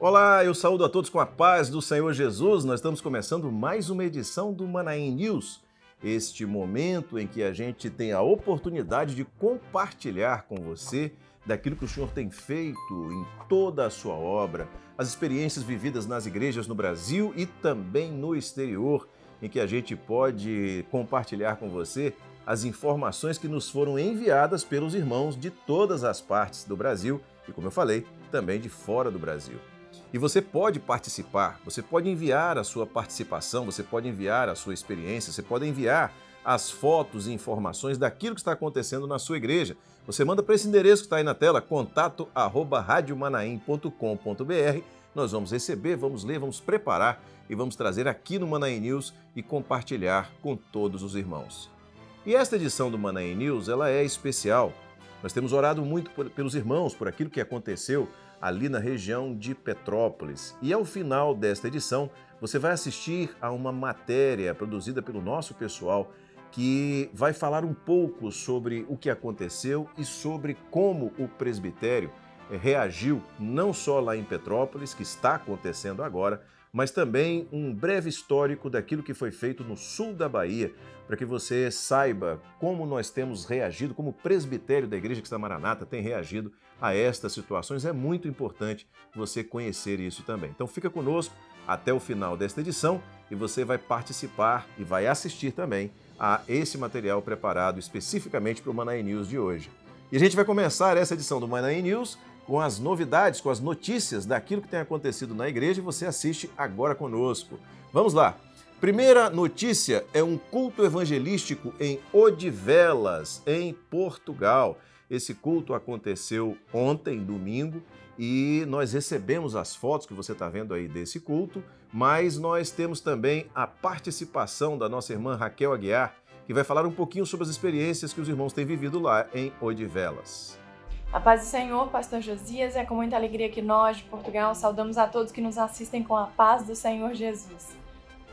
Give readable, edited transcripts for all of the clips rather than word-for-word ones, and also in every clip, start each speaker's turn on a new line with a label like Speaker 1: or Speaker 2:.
Speaker 1: Olá, eu saúdo a todos com a paz do Senhor Jesus. Nós estamos começando mais uma edição do Manaim News. Este momento em que a gente tem a oportunidade de compartilhar com você daquilo que o Senhor tem feito em toda a sua obra, as experiências vividas nas igrejas no Brasil e também no exterior, em que a gente pode compartilhar com você as informações que nos foram enviadas pelos irmãos de todas as partes do Brasil e, como eu falei, também de fora do Brasil. E você pode participar, você pode enviar a sua participação, você pode enviar a sua experiência, você pode enviar as fotos e informações daquilo que está acontecendo na sua igreja. Você manda para esse endereço que está aí na tela, contato@radiomanaim.com.br. Nós vamos receber, vamos ler, vamos preparar e vamos trazer aqui no Manaim News e compartilhar com todos os irmãos. E esta edição do Manaim News, ela é especial. Nós temos orado muito pelos irmãos, por aquilo que aconteceu ali na região de Petrópolis. E ao final desta edição, você vai assistir a uma matéria produzida pelo nosso pessoal que vai falar um pouco sobre o que aconteceu e sobre como o presbitério reagiu, não só lá em Petrópolis, que está acontecendo agora, mas também um breve histórico daquilo que foi feito no sul da Bahia, para que você saiba como nós temos reagido, como o presbitério da Igreja Cristã Maranata tem reagido a estas situações. É muito importante você conhecer isso também. Então fica conosco até o final desta edição e você vai participar e vai assistir também a esse material preparado especificamente para o Manaim News de hoje. E a gente vai começar essa edição do Manaim News com as novidades, com as notícias daquilo que tem acontecido na igreja e você assiste agora conosco. Vamos lá! Primeira notícia é um culto evangelístico em Odivelas, em Portugal. Esse culto aconteceu ontem, domingo, e nós recebemos as fotos que você está vendo aí desse culto, mas nós temos também a participação da nossa irmã Raquel Aguiar, que vai falar um pouquinho sobre as experiências que os irmãos têm vivido lá em Odivelas.
Speaker 2: A paz do Senhor, pastor Josias, é com muita alegria que nós, de Portugal, saudamos a todos que nos assistem com a paz do Senhor Jesus.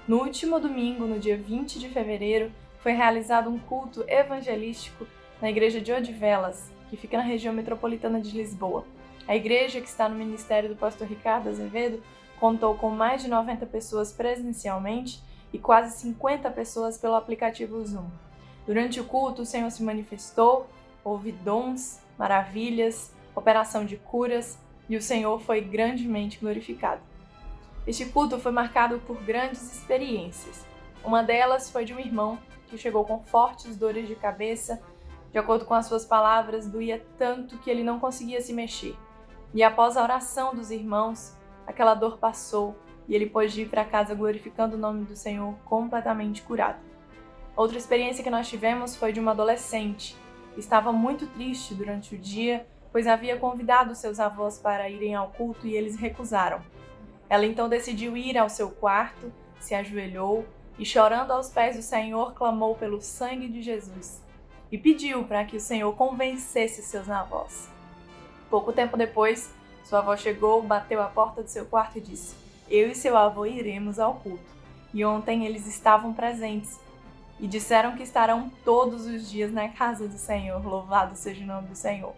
Speaker 2: No último domingo, no dia 20 de fevereiro, foi realizado um culto evangelístico na igreja de Odivelas, que fica na região metropolitana de Lisboa. A igreja, que está no ministério do pastor Ricardo Azevedo, contou com mais de 90 pessoas presencialmente e quase 50 pessoas pelo aplicativo Zoom. Durante o culto, o Senhor se manifestou, houve dons, maravilhas, operação de curas e o Senhor foi grandemente glorificado. Este culto foi marcado por grandes experiências. Uma delas foi de um irmão que chegou com fortes dores de cabeça. De acordo com as suas palavras, doía tanto que ele não conseguia se mexer. E após a oração dos irmãos, aquela dor passou e ele pôde ir para casa glorificando o nome do Senhor completamente curado. Outra experiência que nós tivemos foi de uma adolescente. Estava muito triste durante o dia, pois havia convidado seus avós para irem ao culto e eles recusaram. Ela então decidiu ir ao seu quarto, se ajoelhou e, chorando aos pés do Senhor, clamou pelo sangue de Jesus e pediu para que o Senhor convencesse seus avós. Pouco tempo depois, sua avó chegou, bateu à porta do seu quarto e disse: "Eu e seu avô iremos ao culto." E ontem eles estavam presentes e disseram que estarão todos os dias na casa do Senhor. Louvado seja o nome do Senhor.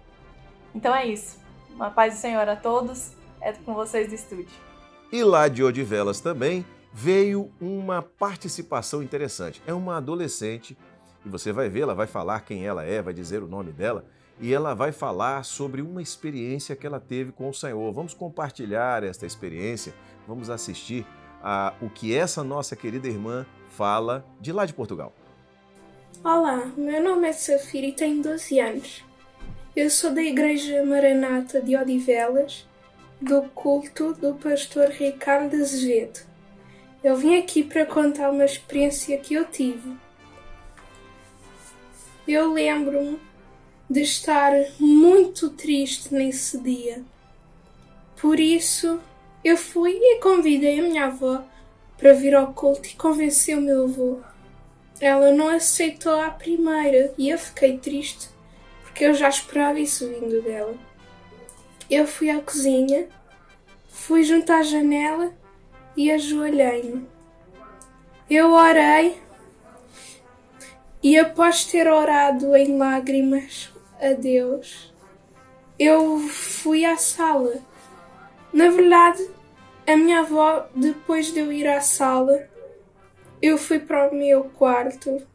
Speaker 2: Então é isso. Uma paz do Senhor a todos. É com vocês do estúdio.
Speaker 1: E lá de Odivelas também veio uma participação interessante. É uma adolescente, e você vai ver, ela vai falar quem ela é, vai dizer o nome dela, e ela vai falar sobre uma experiência que ela teve com o Senhor. Vamos compartilhar esta experiência, vamos assistir a o que essa nossa querida irmã fala de lá de Portugal.
Speaker 3: Olá, meu nome é Safira e tenho 12 anos. Eu sou da Igreja Maranata de Odivelas, do culto do pastor Ricardo Azevedo. Eu vim aqui para contar uma experiência que eu tive. Eu lembro-me de estar muito triste nesse dia. Por isso, eu fui e convidei a minha avó para vir ao culto e convenci o meu avô. Ela não aceitou à primeira e eu fiquei triste, porque eu já esperava isso vindo dela. Eu fui à cozinha, fui junto à janela e ajoelhei-me. Eu orei e após ter orado em lágrimas a Deus, eu fui à sala. Na verdade, A minha avó, depois de eu ir à sala, eu fui para o meu quarto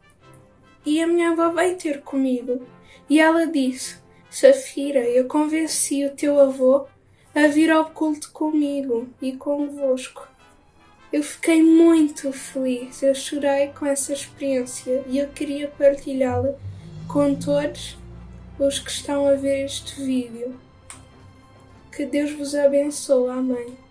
Speaker 3: e a minha avó veio ter comigo. E ela disse: Safira, eu convenci o teu avô a vir ao culto comigo e convosco. Eu fiquei muito feliz, eu chorei com essa experiência e eu queria partilhá-la com todos os que estão a ver este vídeo. Que Deus vos abençoe. Amém.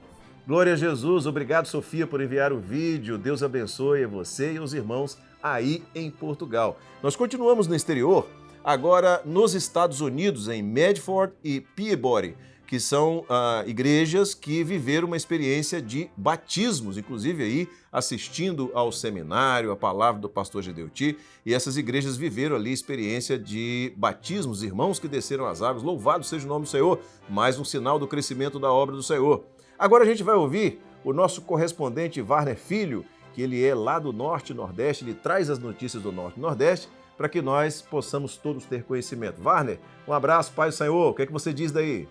Speaker 1: Glória a Jesus, obrigado Sofia por enviar o vídeo, Deus abençoe você e os irmãos aí em Portugal. Nós continuamos no exterior, agora nos Estados Unidos, em Medford e Peabody, que são igrejas que viveram uma experiência de batismos, inclusive aí assistindo ao seminário, a palavra do pastor Gedeuti, e essas igrejas viveram ali experiência de batismos, irmãos que desceram as águas, louvado seja o nome do Senhor, mais um sinal do crescimento da obra do Senhor. Agora a gente vai ouvir o nosso correspondente Warner Filho, que ele é lá do Norte e Nordeste, ele traz as notícias do Norte e Nordeste para que nós possamos todos ter conhecimento. Warner, um abraço, Pai do Senhor, o que é que você diz daí?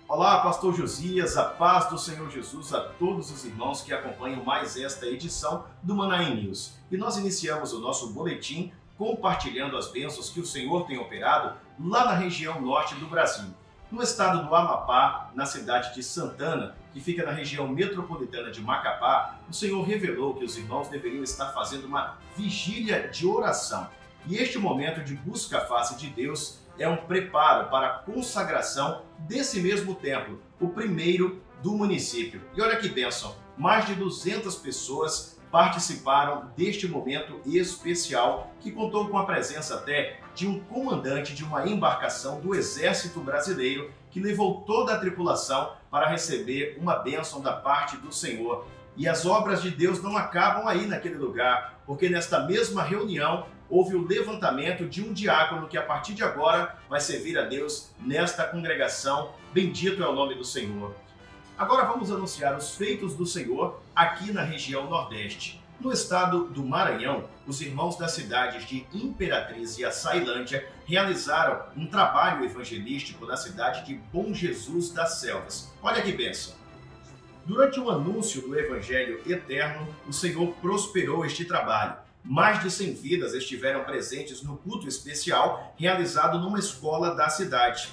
Speaker 4: Olá, pastor Josias, a paz do Senhor Jesus a todos os irmãos que acompanham mais esta edição do Manaim News. E nós iniciamos o nosso boletim compartilhando as bênçãos que o Senhor tem operado lá na região norte do Brasil. No estado do Amapá, na cidade de Santana, que fica na região metropolitana de Macapá, o Senhor revelou que os irmãos deveriam estar fazendo uma vigília de oração. E este momento de busca à face de Deus é um preparo para a consagração desse mesmo templo, o primeiro do município. E olha que bênção, mais de 200 pessoas participaram deste momento especial, que contou com a presença até de um comandante de uma embarcação do Exército Brasileiro, que levou toda a tripulação para receber uma bênção da parte do Senhor. E as obras de Deus não acabam aí naquele lugar, porque nesta mesma reunião houve o levantamento de um diácono que a partir de agora vai servir a Deus nesta congregação. Bendito é o nome do Senhor. Agora vamos anunciar os feitos do Senhor aqui na região Nordeste. No estado do Maranhão, os irmãos das cidades de Imperatriz e Açailândia realizaram um trabalho evangelístico na cidade de Bom Jesus das Selvas. Olha que bênção! Durante o anúncio do Evangelho Eterno, o Senhor prosperou este trabalho. Mais de 100 vidas estiveram presentes no culto especial realizado numa escola da cidade.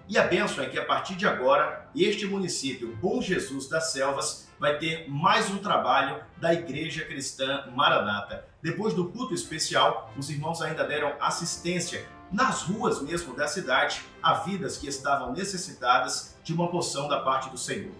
Speaker 4: E a bênção é que a partir de agora, este município, Bom Jesus das Selvas, vai ter mais um trabalho da Igreja Cristã Maranata. Depois do culto especial, os irmãos ainda deram assistência nas ruas mesmo da cidade a vidas que estavam necessitadas de uma porção da parte do Senhor.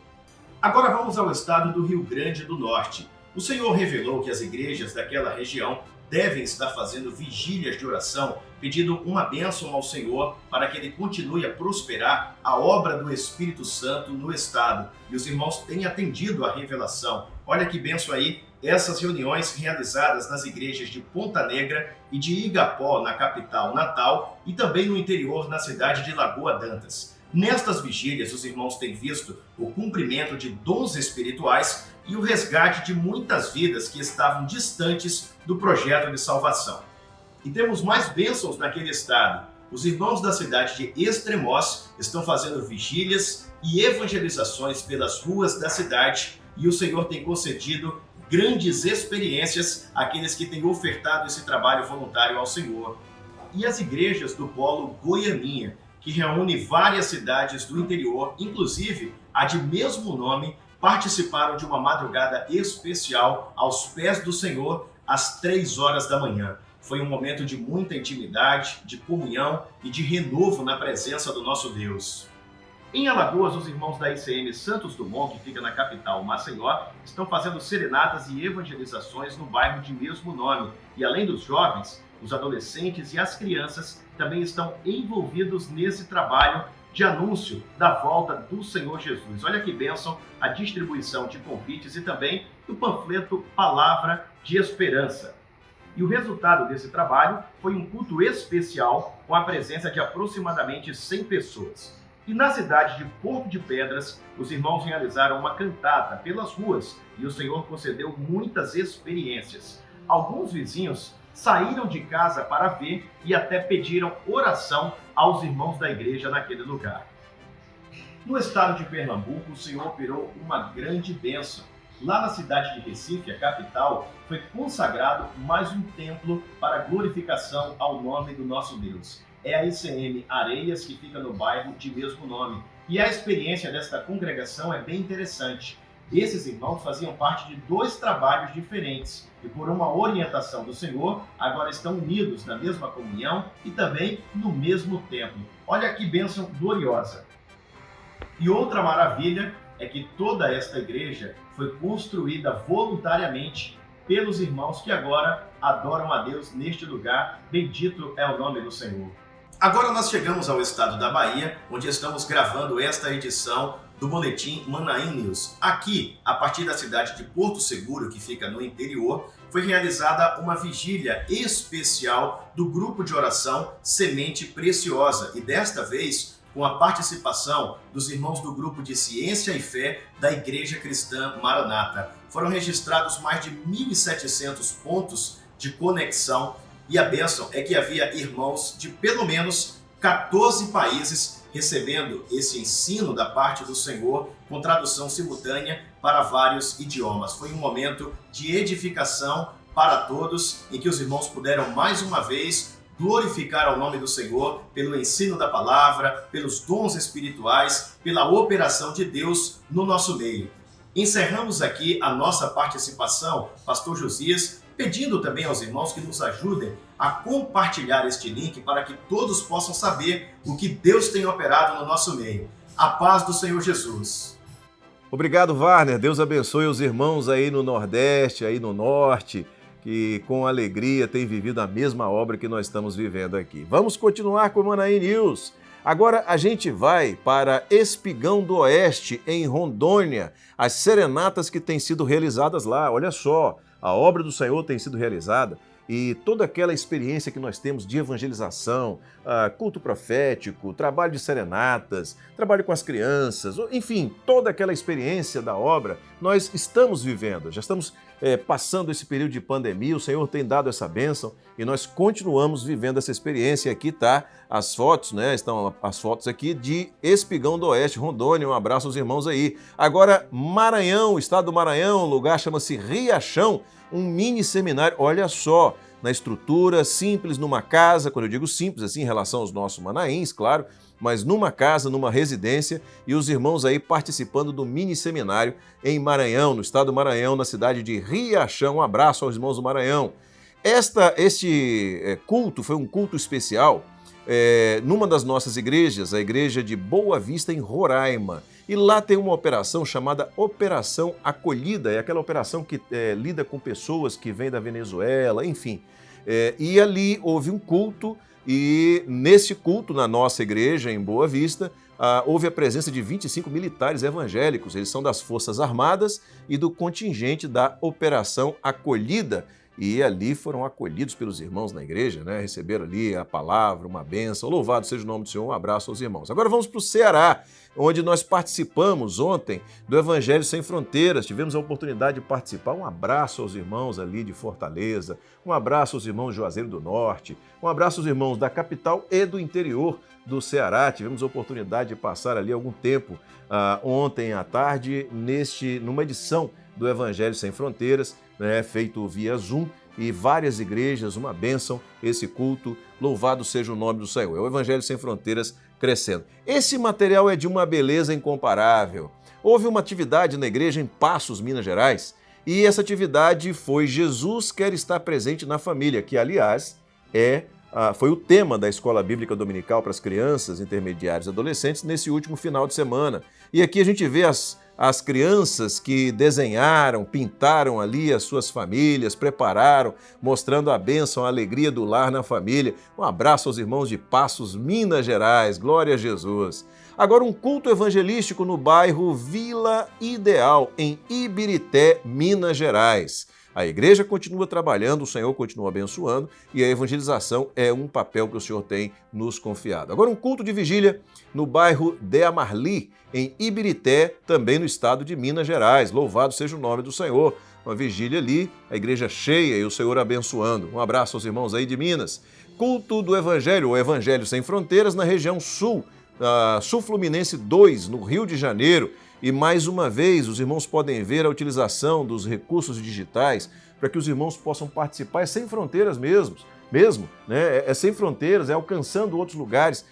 Speaker 4: Agora vamos ao estado do Rio Grande do Norte. O Senhor revelou que as igrejas daquela região devem estar fazendo vigílias de oração, pedindo uma bênção ao Senhor para que Ele continue a prosperar a obra do Espírito Santo no estado. E os irmãos têm atendido à revelação. Olha que bênção aí, essas reuniões realizadas nas igrejas de Ponta Negra e de Igapó, na capital Natal, e também no interior, na cidade de Lagoa d'Antas. Nestas vigílias, os irmãos têm visto o cumprimento de dons espirituais e o resgate de muitas vidas que estavam distantes do projeto de salvação. E temos mais bênçãos naquele estado. Os irmãos da cidade de Extremoz estão fazendo vigílias e evangelizações pelas ruas da cidade, e o Senhor tem concedido grandes experiências àqueles que têm ofertado esse trabalho voluntário ao Senhor. E as igrejas do polo Goianinha, que reúne várias cidades do interior, inclusive a de mesmo nome, participaram de uma madrugada especial aos pés do Senhor às 3 horas da manhã. Foi um momento de muita intimidade, de comunhão e de renovo na presença do nosso Deus. Em Alagoas, os irmãos da ICM Santos Dumont, que fica na capital Maceió, estão fazendo serenatas e evangelizações no bairro de mesmo nome. E além dos jovens, os adolescentes e as crianças também estão envolvidos nesse trabalho de anúncio da volta do Senhor Jesus. Olha que bênção a distribuição de convites e também do panfleto Palavra de Esperança. E o resultado desse trabalho foi um culto especial com a presença de aproximadamente 100 pessoas. E na cidade de Porto de Pedras, os irmãos realizaram uma cantata pelas ruas e o Senhor concedeu muitas experiências. Alguns vizinhos saíram de casa para ver e até pediram oração aos irmãos da igreja naquele lugar. No estado de Pernambuco, o Senhor operou uma grande bênção. Lá na cidade de Recife, a capital, foi consagrado mais um templo para a glorificação ao nome do nosso Deus. É a ICM Areias, que fica no bairro de mesmo nome. E a experiência desta congregação é bem interessante. Esses irmãos faziam parte de 2 trabalhos diferentes e, por uma orientação do Senhor, agora estão unidos na mesma comunhão e também no mesmo templo. Olha que bênção gloriosa! E outra maravilha é que toda esta igreja foi construída voluntariamente pelos irmãos que agora adoram a Deus neste lugar. Bendito é o nome do Senhor. Agora nós chegamos ao estado da Bahia, onde estamos gravando esta edição do Boletim Manaim News. Aqui, a partir da cidade de Porto Seguro, que fica no interior, foi realizada uma vigília especial do grupo de oração Semente Preciosa, e desta vez com a participação dos irmãos do grupo de Ciência e Fé da Igreja Cristã Maranata. Foram registrados mais de 1.700 pontos de conexão, e a bênção é que havia irmãos de pelo menos 14 países recebendo esse ensino da parte do Senhor com tradução simultânea para vários idiomas. Foi um momento de edificação para todos, em que os irmãos puderam mais uma vez glorificar ao nome do Senhor pelo ensino da palavra, pelos dons espirituais, pela operação de Deus no nosso meio. Encerramos aqui a nossa participação, Pastor Josias, pedindo também aos irmãos que nos ajudem a compartilhar este link para que todos possam saber o que Deus tem operado no nosso meio. A paz do Senhor Jesus.
Speaker 1: Obrigado, Warner. Deus abençoe os irmãos aí no Nordeste, aí no Norte, que com alegria têm vivido a mesma obra que nós estamos vivendo aqui. Vamos continuar com o Manaim News. Agora a gente vai para Espigão do Oeste, em Rondônia, as serenatas que têm sido realizadas lá. Olha só, a obra do Senhor tem sido realizada e toda aquela experiência que nós temos de evangelização, culto profético, trabalho de serenatas, trabalho com as crianças, enfim, toda aquela experiência da obra, nós estamos vivendo. Já estamos passando esse período de pandemia, o Senhor tem dado essa bênção e nós continuamos vivendo essa experiência. Aqui tá as fotos, né? Estão as fotos aqui de Espigão do Oeste, Rondônia. Um abraço aos irmãos aí. Agora, Maranhão, estado do Maranhão, o lugar chama-se Riachão, um mini seminário. Olha só, na estrutura simples, numa casa, quando eu digo simples, assim, em relação aos nossos manaíns, claro, mas numa casa, numa residência, e os irmãos aí participando do mini seminário em Maranhão, no estado do Maranhão, na cidade de Riachão. Um abraço aos irmãos do Maranhão. Este culto foi um culto especial numa das nossas igrejas, a igreja de Boa Vista, em Roraima. E lá tem uma operação chamada Operação Acolhida, é aquela operação que lida com pessoas que vêm da Venezuela, enfim. E ali houve um culto, e nesse culto, na nossa igreja, em Boa Vista, houve a presença de 25 militares evangélicos. Eles são das Forças Armadas e do contingente da Operação Acolhida. E ali foram acolhidos pelos irmãos na igreja, né? Receberam ali a palavra, uma bênção. Louvado seja o nome do Senhor, um abraço aos irmãos. Agora vamos para o Ceará, onde nós participamos ontem do Evangelho Sem Fronteiras. Tivemos a oportunidade de participar. Um abraço aos irmãos ali de Fortaleza, um abraço aos irmãos de Juazeiro do Norte, um abraço aos irmãos da capital e do interior do Ceará. Tivemos a oportunidade de passar ali algum tempo ontem à tarde numa edição do Evangelho Sem Fronteiras, né, feito via Zoom, e várias igrejas, uma bênção esse culto. Louvado seja o nome do Senhor. É o Evangelho Sem Fronteiras crescendo. Esse material é de uma beleza incomparável. Houve uma atividade na igreja em Passos, Minas Gerais, e essa atividade foi Jesus Quer Estar Presente na Família, que, aliás, foi o tema da Escola Bíblica Dominical para as crianças, intermediários e adolescentes nesse último final de semana. E aqui a gente vê as crianças que desenharam, pintaram ali as suas famílias, prepararam, mostrando a bênção, a alegria do lar na família. Um abraço aos irmãos de Passos, Minas Gerais. Glória a Jesus. Agora, um culto evangelístico no bairro Vila Ideal, em Ibirité, Minas Gerais. A igreja continua trabalhando, o Senhor continua abençoando e a evangelização é um papel que o Senhor tem nos confiado. Agora, um culto de vigília no bairro de Amarli, em Ibirité, também no estado de Minas Gerais. Louvado seja o nome do Senhor. Uma vigília ali, a igreja cheia e o Senhor abençoando. Um abraço aos irmãos aí de Minas. Culto do Evangelho, o Evangelho Sem Fronteiras, na região sul Sul Fluminense 2, no Rio de Janeiro. E mais uma vez, os irmãos podem ver a utilização dos recursos digitais para que os irmãos possam participar. É sem fronteiras mesmo, né? É sem fronteiras, é alcançando outros lugares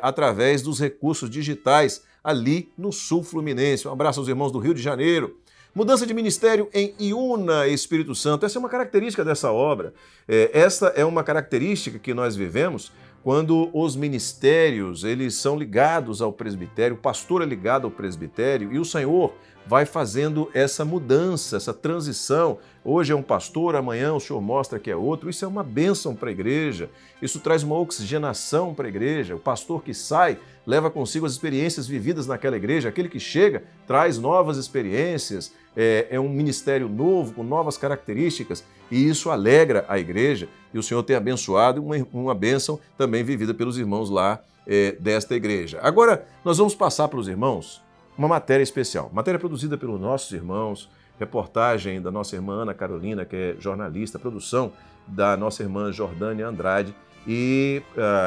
Speaker 1: através dos recursos digitais ali no Sul Fluminense. Um abraço aos irmãos do Rio de Janeiro. Mudança de ministério em Iúna, Espírito Santo. Essa é uma característica dessa obra. Essa é uma característica que nós vivemos quando os ministérios eles são ligados ao presbitério, o pastor é ligado ao presbitério e o Senhor vai fazendo essa mudança, essa transição. Hoje é um pastor, amanhã o Senhor mostra que é outro. Isso é uma bênção para a igreja, isso traz uma oxigenação para a igreja. O pastor que sai leva consigo as experiências vividas naquela igreja, aquele que chega traz novas experiências, é um ministério novo, com novas características, e isso alegra a igreja, e o Senhor tem abençoado uma bênção também vivida pelos irmãos lá desta igreja. Agora, nós vamos passar para os irmãos uma matéria especial, matéria produzida pelos nossos irmãos, reportagem da nossa irmã Ana Carolina, que é jornalista, produção da nossa irmã Jordânia Andrade e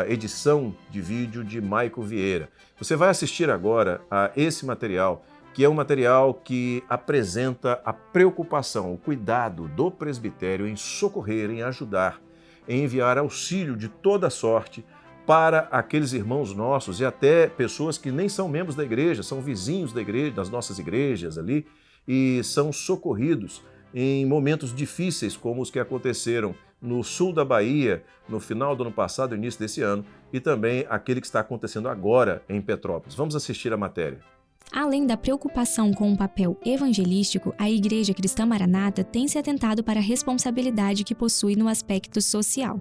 Speaker 1: edição de vídeo de Maico Vieira. Você vai assistir agora a esse material, que é um material que apresenta a preocupação, o cuidado do presbitério em socorrer, em ajudar, em enviar auxílio de toda sorte para aqueles irmãos nossos e até pessoas que nem são membros da igreja, são vizinhos da igreja, das nossas igrejas ali, e são socorridos em momentos difíceis como os que aconteceram no sul da Bahia, no final do ano passado, início desse ano, e também aquele que está acontecendo agora em Petrópolis. Vamos assistir a matéria.
Speaker 5: Além da preocupação com o papel evangelístico, a Igreja Cristã Maranata tem se atentado para a responsabilidade que possui no aspecto social.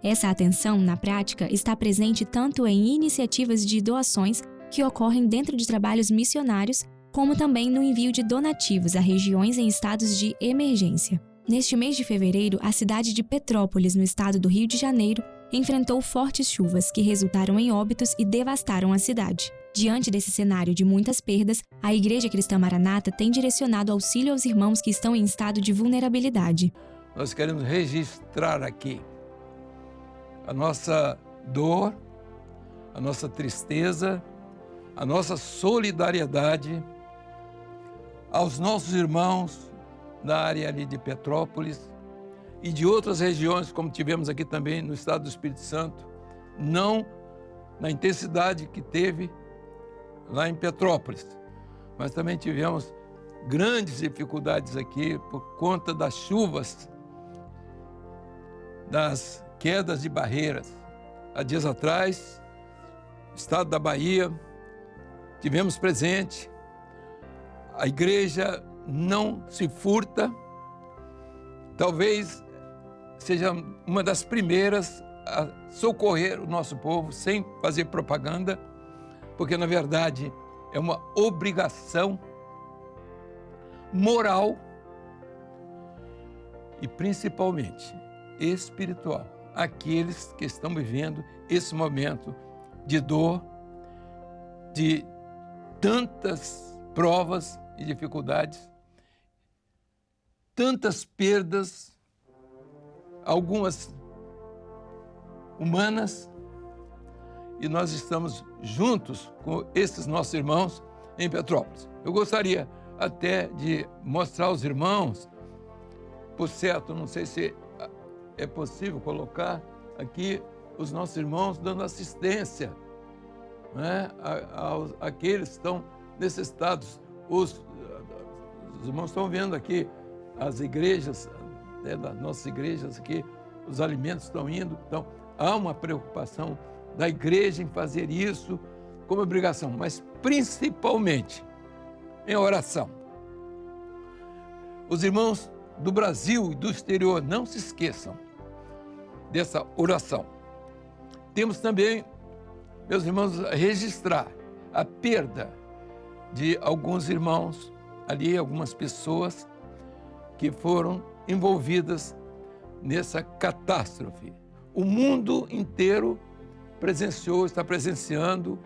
Speaker 5: Essa atenção, na prática, está presente tanto em iniciativas de doações que ocorrem dentro de trabalhos missionários, como também no envio de donativos a regiões em estados de emergência. Neste mês de fevereiro, a cidade de Petrópolis, no estado do Rio de Janeiro, enfrentou fortes chuvas que resultaram em óbitos e devastaram a cidade. Diante desse cenário de muitas perdas, a Igreja Cristã Maranata tem direcionado auxílio aos irmãos que estão em estado de vulnerabilidade.
Speaker 6: Nós queremos registrar aqui a nossa dor, a nossa tristeza, a nossa solidariedade aos nossos irmãos da área ali de Petrópolis e de outras regiões, como tivemos aqui também no estado do Espírito Santo, não na intensidade que teve lá em Petrópolis, mas também tivemos grandes dificuldades aqui por conta das chuvas, das quedas de barreiras. Há dias atrás, no estado da Bahia, tivemos presente, a igreja não se furta, talvez seja uma das primeiras a socorrer o nosso povo sem fazer propaganda, porque, na verdade, é uma obrigação moral e, principalmente, espiritual. Aqueles que estão vivendo esse momento de dor, de tantas provas e dificuldades, tantas perdas, algumas humanas, e nós estamos juntos com esses nossos irmãos em Petrópolis. Eu gostaria até de mostrar aos irmãos, por certo, não sei se é possível colocar aqui os nossos irmãos dando assistência, né, àqueles que estão necessitados. Os irmãos estão vendo aqui as igrejas, das nossas igrejas aqui, os alimentos estão indo, então há uma preocupação da igreja em fazer isso como obrigação, mas principalmente em oração. Os irmãos do Brasil e do exterior, não se esqueçam dessa oração. Temos também, meus irmãos, a registrar a perda de alguns irmãos ali, algumas pessoas que foram envolvidas nessa catástrofe. O mundo inteiro presenciou, está presenciando,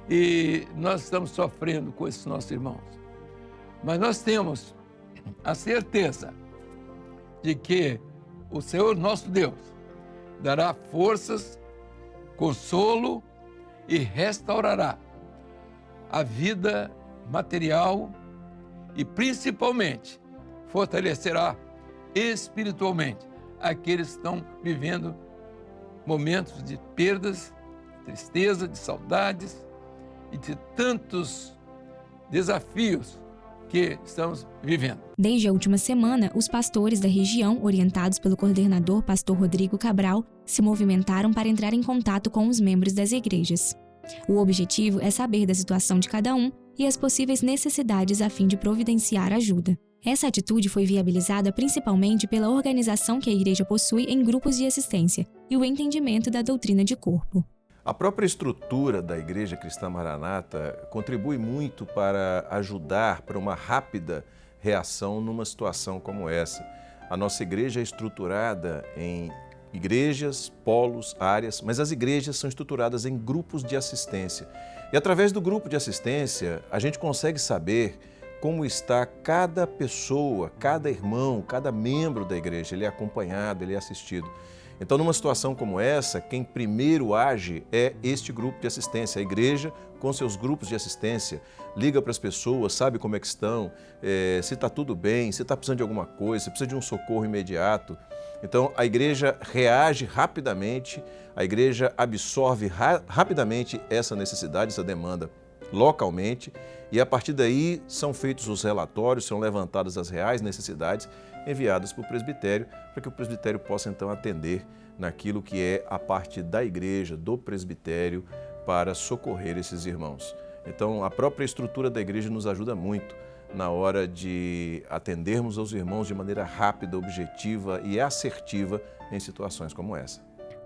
Speaker 6: e nós estamos sofrendo com esses nossos irmãos. Mas nós temos a certeza de que o Senhor nosso Deus dará forças, consolo e restaurará a vida material e, principalmente, fortalecerá espiritualmente aqueles que estão vivendo momentos de perdas, tristeza, de saudades e de tantos desafios que estamos vivendo.
Speaker 5: Desde a última semana, os pastores da região, orientados pelo coordenador pastor Rodrigo Cabral, se movimentaram para entrar em contato com os membros das igrejas. O objetivo é saber da situação de cada um e as possíveis necessidades a fim de providenciar ajuda. Essa atitude foi viabilizada principalmente pela organização que a igreja possui em grupos de assistência e o entendimento da doutrina de corpo.
Speaker 1: A própria estrutura da Igreja Cristã Maranata contribui muito para ajudar para uma rápida reação numa situação como essa. A nossa igreja é estruturada em igrejas, polos, áreas, mas as igrejas são estruturadas em grupos de assistência. E através do grupo de assistência, a gente consegue saber como está cada pessoa, cada irmão, cada membro da igreja. Ele é acompanhado, ele é assistido. Então, numa situação como essa, quem primeiro age é este grupo de assistência. A igreja, com seus grupos de assistência, liga para as pessoas, sabe como é que estão, se está tudo bem, se está precisando de alguma coisa, se precisa de um socorro imediato. Então, a igreja reage rapidamente, a igreja absorve rapidamente essa necessidade, essa demanda localmente, e a partir daí são feitos os relatórios, são levantadas as reais necessidades enviadas para o presbitério, para que o presbitério possa então atender naquilo que é a parte da igreja, do presbitério, para socorrer esses irmãos. Então, a própria estrutura da igreja nos ajuda muito na hora de atendermos aos irmãos de maneira rápida, objetiva e assertiva em situações como essa.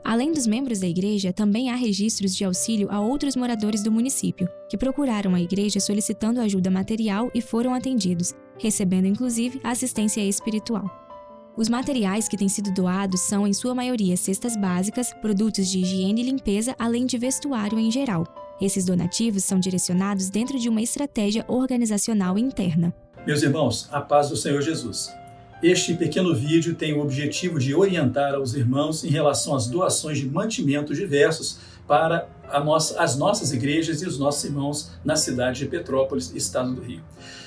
Speaker 5: Além dos membros da igreja, também há registros de auxílio a outros moradores do município, que procuraram a igreja solicitando ajuda material e foram atendidos, recebendo inclusive assistência espiritual. Os materiais que têm sido doados são, em sua maioria, cestas básicas, produtos de higiene e limpeza, além de vestuário em geral. Esses donativos são direcionados dentro de uma estratégia organizacional interna.
Speaker 7: Meus irmãos, a paz do Senhor Jesus. Este pequeno vídeo tem o objetivo de orientar aos irmãos em relação às doações de mantimentos diversos para as nossas igrejas e os nossos irmãos na cidade de Petrópolis, estado do Rio.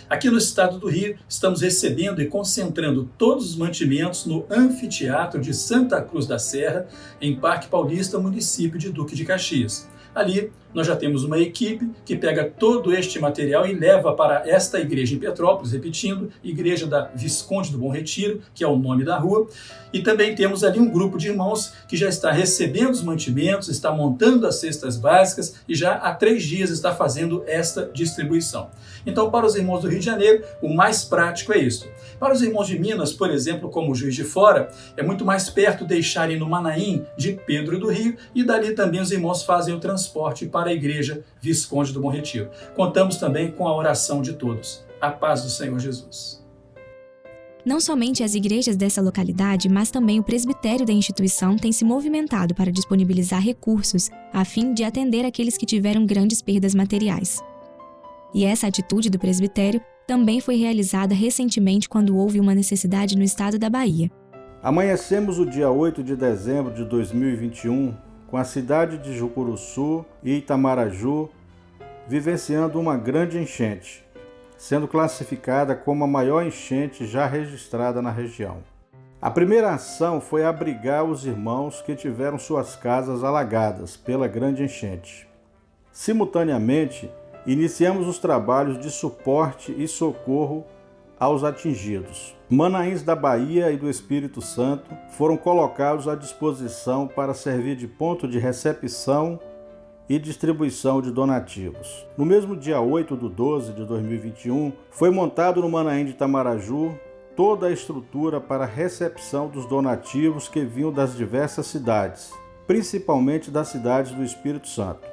Speaker 7: Aqui no estado do Rio, estamos recebendo e concentrando todos os mantimentos no Anfiteatro de Santa Cruz da Serra, em Parque Paulista, município de Duque de Caxias. Ali, nós já temos uma equipe que pega todo este material e leva para esta igreja em Petrópolis, repetindo, Igreja da Visconde do Bom Retiro, que é o nome da rua. E também temos ali um grupo de irmãos que já está recebendo os mantimentos, está montando as cestas básicas e já há 3 dias está fazendo esta distribuição. Então, para os irmãos do Rio de Janeiro, o mais prático é isso. Para os irmãos de Minas, por exemplo, como Juiz de Fora, é muito mais perto deixarem no Manaim de Pedro do Rio e dali também os irmãos fazem o transporte para a Igreja Visconde do Bom Retiro. Contamos também com a oração de todos. A paz do Senhor Jesus.
Speaker 5: Não somente as igrejas dessa localidade, mas também o presbitério da instituição tem se movimentado para disponibilizar recursos a fim de atender aqueles que tiveram grandes perdas materiais. E essa atitude do presbitério também foi realizada recentemente quando houve uma necessidade no estado da Bahia.
Speaker 8: Amanhecemos o dia 8 de dezembro de 2021 com a cidade de Jucuruçu e Itamaraju vivenciando uma grande enchente, sendo classificada como a maior enchente já registrada na região. A primeira ação foi abrigar os irmãos que tiveram suas casas alagadas pela grande enchente. Simultaneamente, iniciamos os trabalhos de suporte e socorro aos atingidos. Manaíns da Bahia e do Espírito Santo foram colocados à disposição para servir de ponto de recepção e distribuição de donativos. No mesmo dia 8/12 de 2021, foi montado no Manaim de Itamaraju toda a estrutura para a recepção dos donativos que vinham das diversas cidades, principalmente das cidades do Espírito Santo,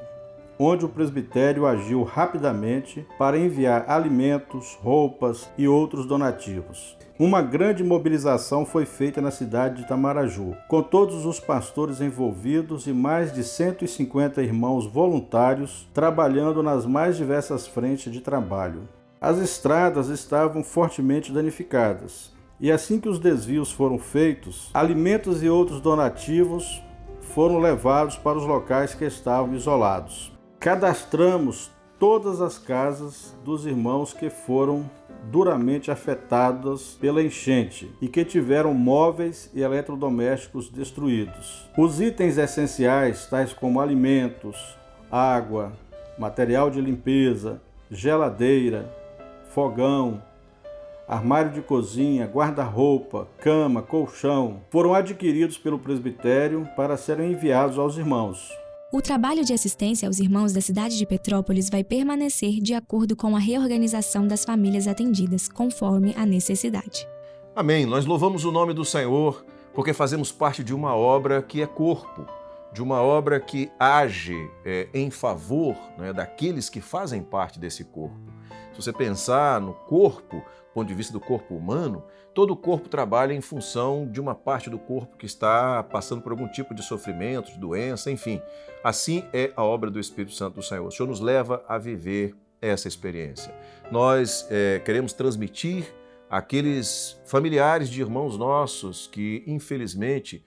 Speaker 8: onde o presbitério agiu rapidamente para enviar alimentos, roupas e outros donativos. Uma grande mobilização foi feita na cidade de Itamaraju, com todos os pastores envolvidos e mais de 150 irmãos voluntários trabalhando nas mais diversas frentes de trabalho. As estradas estavam fortemente danificadas, e assim que os desvios foram feitos, alimentos e outros donativos foram levados para os locais que estavam isolados. cadastramos todas as casas dos irmãos que foram duramente afetadas pela enchente e que tiveram móveis e eletrodomésticos destruídos. Os itens essenciais, tais como alimentos, água, material de limpeza, geladeira, fogão, armário de cozinha, guarda-roupa, cama, colchão, foram adquiridos pelo presbitério para serem enviados aos irmãos.
Speaker 5: O trabalho de assistência aos irmãos da cidade de Petrópolis vai permanecer de acordo com a reorganização das famílias atendidas, conforme a necessidade.
Speaker 1: Amém. Nós louvamos o nome do Senhor porque fazemos parte de uma obra que é corpo, de uma obra que age em favor, né, daqueles que fazem parte desse corpo. Se você pensar no corpo, do ponto de vista do corpo humano, todo o corpo trabalha em função de uma parte do corpo que está passando por algum tipo de sofrimento, de doença, enfim. Assim é a obra do Espírito Santo do Senhor. O Senhor nos leva a viver essa experiência. Nós queremos transmitir àqueles familiares de irmãos nossos que, infelizmente,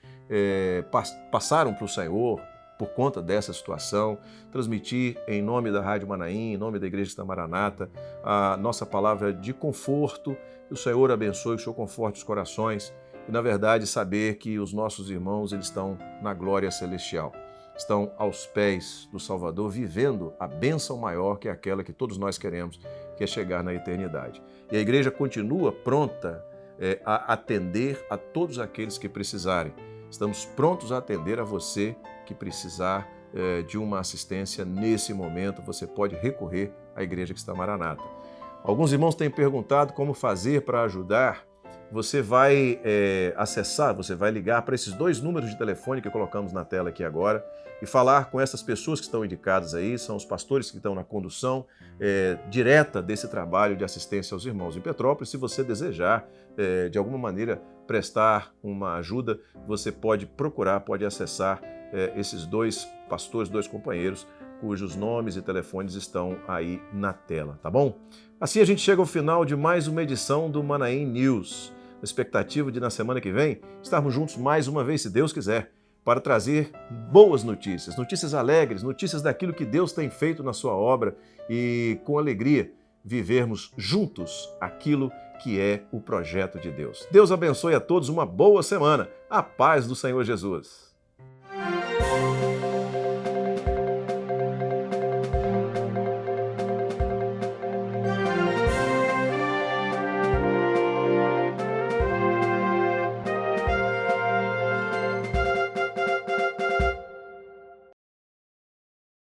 Speaker 1: passaram para o Senhor por conta dessa situação, transmitir em nome da Rádio Manaim, em nome da Igreja Cristã Maranata, a nossa palavra de conforto, que o Senhor abençoe, que o Senhor conforte os corações e, na verdade, saber que os nossos irmãos eles estão na glória celestial, estão aos pés do Salvador, vivendo a bênção maior que é aquela que todos nós queremos, que é chegar na eternidade. E a igreja continua pronta a atender a todos aqueles que precisarem. Estamos prontos a atender a você que precisar de uma assistência nesse momento. Você pode recorrer à Igreja Cristã Maranata. Alguns irmãos têm perguntado como fazer para ajudar. Você vai acessar, você vai ligar para esses 2 números de telefone que colocamos na tela aqui agora e falar com essas pessoas que estão indicadas aí, são os pastores que estão na condução direta desse trabalho de assistência aos irmãos em Petrópolis. Se você desejar, de alguma maneira, prestar uma ajuda, você pode procurar, pode acessar esses 2 pastores, 2 companheiros, cujos nomes e telefones estão aí na tela, tá bom? Assim a gente chega ao final de mais uma edição do Manaim News. A expectativa de, na semana que vem, estarmos juntos mais uma vez, se Deus quiser, para trazer boas notícias, notícias alegres, notícias daquilo que Deus tem feito na sua obra e, com alegria, vivermos juntos aquilo que é o projeto de Deus. Deus abençoe a todos, uma boa semana. A paz do Senhor Jesus.